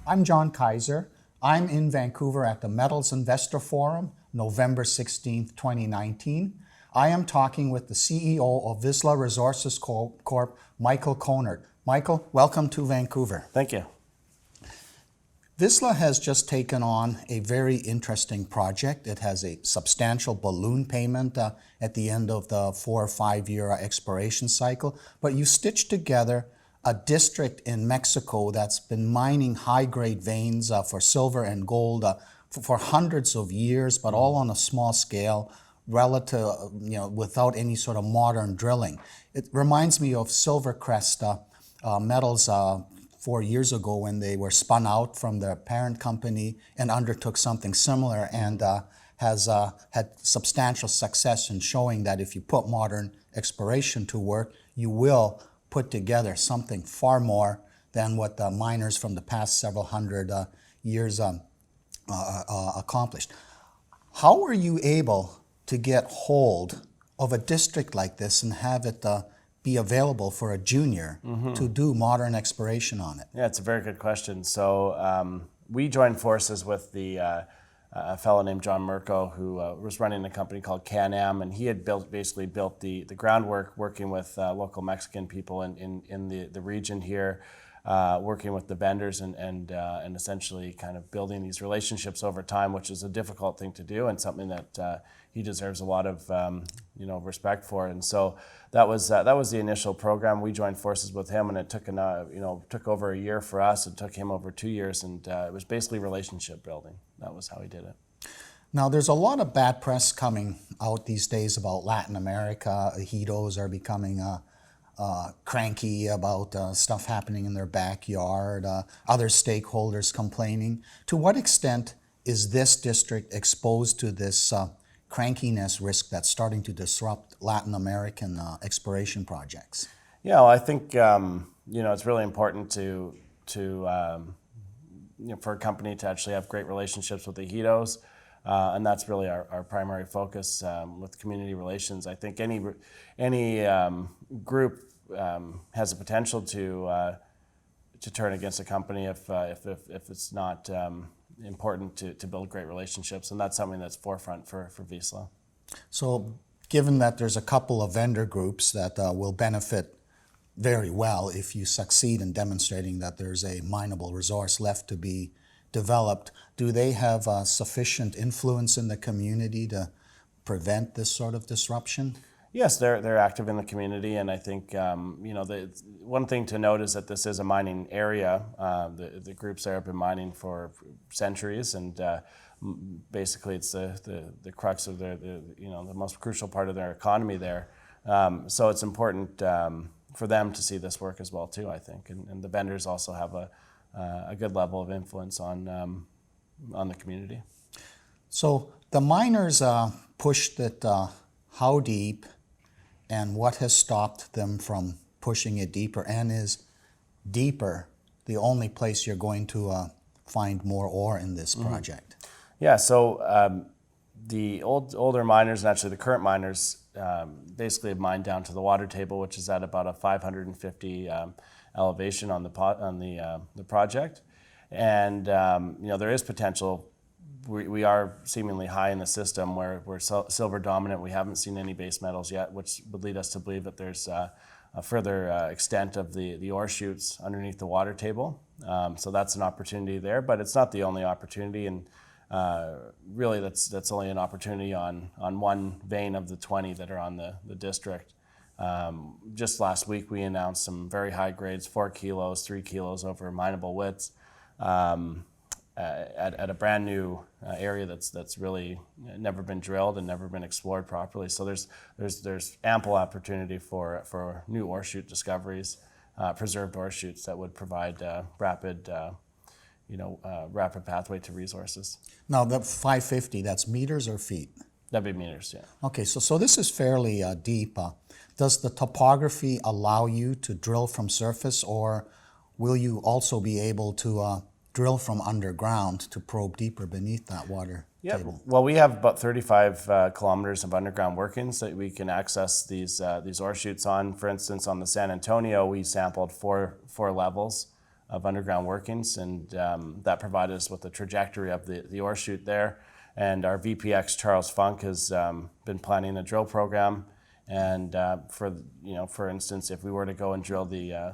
I'm John Kaiser. I'm in Vancouver at the Metals Investor Forum, November 16th, 2019. I am talking with the CEO of Vizsla Resources Corp, Michael Konnert. Michael, welcome to Vancouver. Thank you. Vizsla has just taken on a very interesting project. It has a substantial balloon payment at the end of the 4 or 5 year exploration cycle, but you stitched together a district in Mexico that's been mining high-grade veins for silver and gold for hundreds of years, but all on a small scale, relative, without any sort of modern drilling. It reminds me of Silvercrest Metals 4 years ago when they were spun out from their parent company and undertook something similar, and has had substantial success in showing that if you put modern exploration to work, you will put together something far more than what the miners from the past several hundred years accomplished. How were you able to get hold of a district like this and have it be available for a junior to do modern exploration on it? Yeah, it's a very good question. So we joined forces with a fellow named John Mirko, who was running a company called Can-Am, and he had basically built the groundwork, working with local Mexican people in the region here, working with the vendors and essentially kind of building these relationships over time, which is a difficult thing to do and something that he deserves a lot of respect for. And so that was the initial program. We joined forces with him, and it took took over a year for us. It took him over 2 years, and it was basically relationship building. That was how he did it. Now, there's a lot of bad press coming out these days about Latin America. Ejidos are becoming cranky about stuff happening in their backyard, other stakeholders complaining. To what extent is this district exposed to this crankiness risk that's starting to disrupt Latin American exploration projects? Yeah, well, I think it's really important to for a company to actually have great relationships with the ejidos, and that's really our primary focus with community relations. I think any group has the potential to turn against a company if it's not important to build great relationships, and that's something that's forefront for Vizsla. So given that there's a couple of vendor groups that will benefit very well if you succeed in demonstrating that there's a mineable resource left to be developed, do they have sufficient influence in the community to prevent this sort of disruption? Yes, they're active in the community, and I think the one thing to note is that this is a mining area. The groups there have been mining for centuries, and basically it's the crux of the most crucial part of their economy there. So it's important for them to see this work as well too, I think, and the vendors also have a good level of influence on the community. So the miners pushed it how deep, and what has stopped them from pushing it deeper, and is deeper the only place you're going to find more ore in this project? Yeah, so the older miners, and actually the current miners, basically have mined down to the water table, which is at about a 550 elevation on the project, and there is potential. We are seemingly high in the system where we're silver dominant. We haven't seen any base metals yet, which would lead us to believe that there's a further extent of the ore chutes underneath the water table. So that's an opportunity there, but it's not the only opportunity, and really that's only an opportunity on one vein of the 20 that are on the district. Just last week we announced some very high grades, 4 kilos, 3 kilos over mineable widths, at a brand new area that's really never been drilled and never been explored properly. So there's ample opportunity for new ore chute discoveries, preserved ore chutes that would provide rapid pathway to resources. Now the 550, that's meters or feet? That'd be meters, yeah. Okay, so this is fairly deep. Does the topography allow you to drill from surface, or will you also be able to drill from underground to probe deeper beneath that water table? Well, we have about 35 kilometers of underground workings that we can access these ore chutes on. For instance, on the San Antonio, we sampled four levels underground workings, and that provided us with the trajectory of the ore chute there. And our VPX Charles Funk has been planning a drill program. And for instance, if we were to go and drill the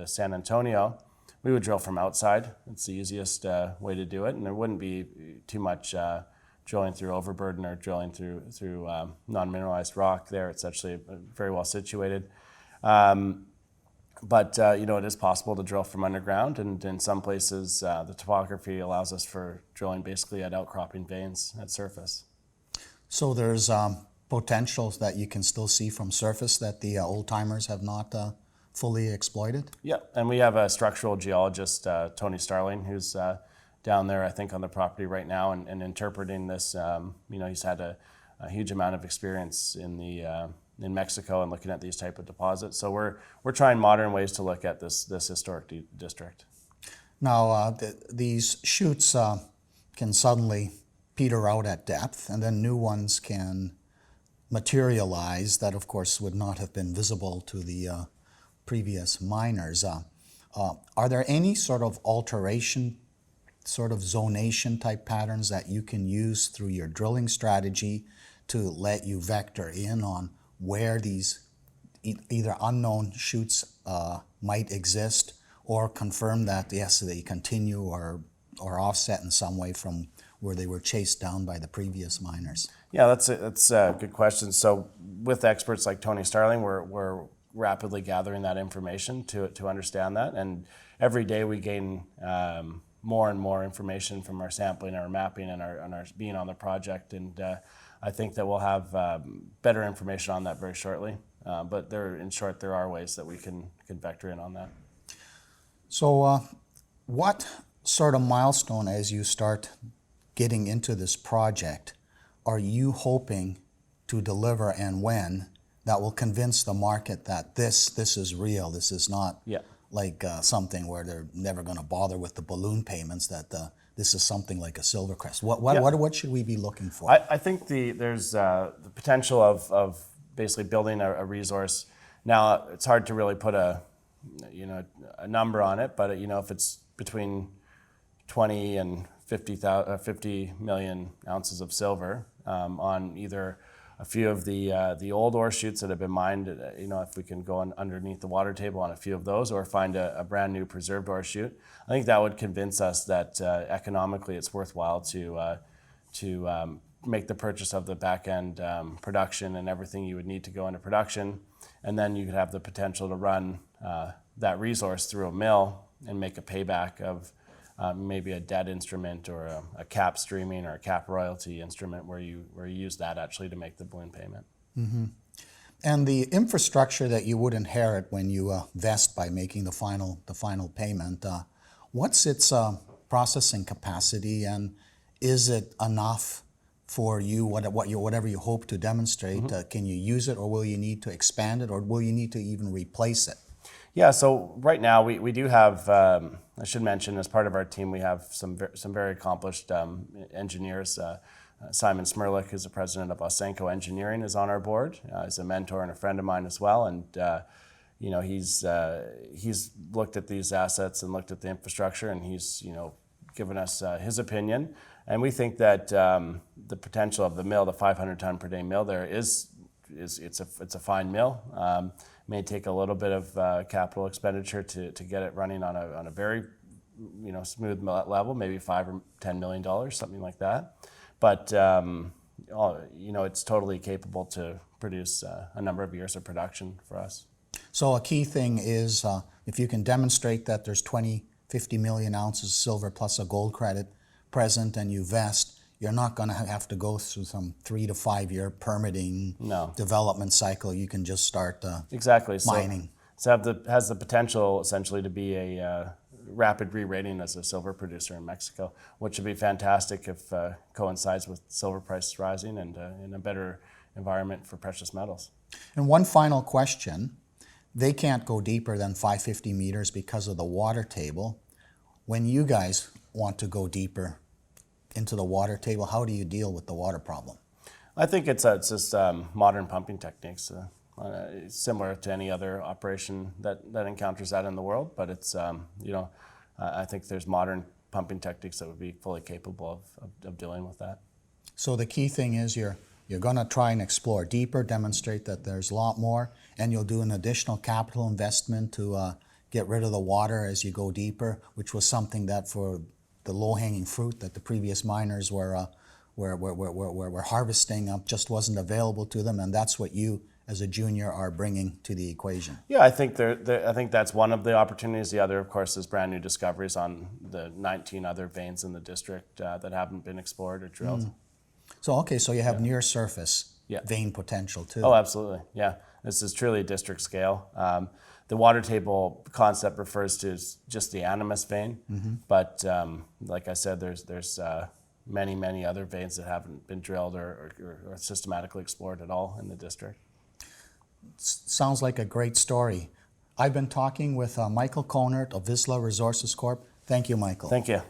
San Antonio, we would drill from outside. It's the easiest way to do it, and there wouldn't be too much drilling through overburden or drilling through non-mineralized rock there. It's actually very well situated. But it is possible to drill from underground, and in some places the topography allows us for drilling basically at outcropping veins at surface. So there's potentials that you can still see from surface that the old timers have not fully exploited? Yeah, and we have a structural geologist, Tony Starling, who's down there, I think, on the property right now and interpreting this. He's had a huge amount of experience in Mexico and looking at these type of deposits. So we're trying modern ways to look at this historic district. Now, these chutes can suddenly peter out at depth, and then new ones can materialize that, of course, would not have been visible to the previous miners. Are there any sort of alteration, sort of zonation type patterns that you can use through your drilling strategy to let you vector in on where these either unknown chutes might exist, or confirm that, yes, they continue or offset in some way from where they were chased down by the previous miners? Yeah, that's a good question. So with experts like Tony Starling, we're rapidly gathering that information to understand that. And every day we gain more and more information from our sampling, our mapping, and our being on the project. And I think that we'll have better information on that very shortly. But in short, there are ways that we can vector in on that. So what sort of milestone, as you start getting into this project, are you hoping to deliver, and when, that will convince the market that this is real, this is not like something where they're never going to bother with the balloon payments, that this is something like a Silvercrest? What should we be looking for? I think there's the potential of basically building a resource. Now, it's hard to really put a number on it, but if it's between 20 and 50 million ounces of silver on either a few of the old ore chutes that have been mined, if we can go underneath the water table on a few of those, or find a brand new preserved ore chute, I think that would convince us that economically it's worthwhile to make the purchase of the back end production and everything you would need to go into production, and then you could have the potential to run that resource through a mill and make a payback of maybe a debt instrument or a cap streaming or a cap royalty instrument where you use that actually to make the balloon payment. Mm-hmm. And the infrastructure that you would inherit when you vest by making the final payment, what's its processing capacity, and is it enough for you, whatever you hope to demonstrate? Mm-hmm. Can you use it, or will you need to expand it, or will you need to even replace it? Yeah, so right now we do have, I should mention, as part of our team, we have some very accomplished engineers. Simon Smirlik, who's the president of Ausenco Engineering, is on our board. He's a mentor and a friend of mine as well, and he's looked at these assets and looked at the infrastructure, and he's given us his opinion. And we think that the potential of the mill, the 500 ton per day mill, there it's a fine mill. May take a little bit of capital expenditure to get it running on a very smooth level, maybe $5 or $10 million, something like that. But it's totally capable to produce a number of years of production for us. So a key thing is if you can demonstrate that there's 50 million ounces of silver plus a gold credit present, and you vest, you're not going to have to go through some 3 to 5 year permitting development cycle. You can just start mining. So has the potential essentially to be a rapid re-rating as a silver producer in Mexico, which would be fantastic if coincides with silver prices rising and in a better environment for precious metals. And one final question. They can't go deeper than 550 meters because of the water table. When you guys want to go deeper into the water table, how do you deal with the water problem? I think it's just modern pumping techniques, similar to any other operation that encounters that in the world. But it's I think there's modern pumping techniques that would be fully capable of dealing with that. So the key thing is you're going to try and explore deeper, demonstrate that there's a lot more, and you'll do an additional capital investment to get rid of the water as you go deeper, which was something that for the low-hanging fruit that the previous miners were harvesting just wasn't available to them, and that's what you as a junior are bringing to the equation. Yeah, I think I think that's one of the opportunities. The other, of course, is brand new discoveries on the 19 other veins in the district that haven't been explored or drilled. So okay, so you have near surface Yeah. vein potential too. Oh, absolutely. Yeah, this is truly district scale. The water table concept refers to just the animus vein, but like I said, there's many other veins that haven't been drilled or systematically explored at all in the district. Sounds like a great story. I've been talking with Michael Konnert of Vizsla Resources Corp. Thank you, Michael. Thank you.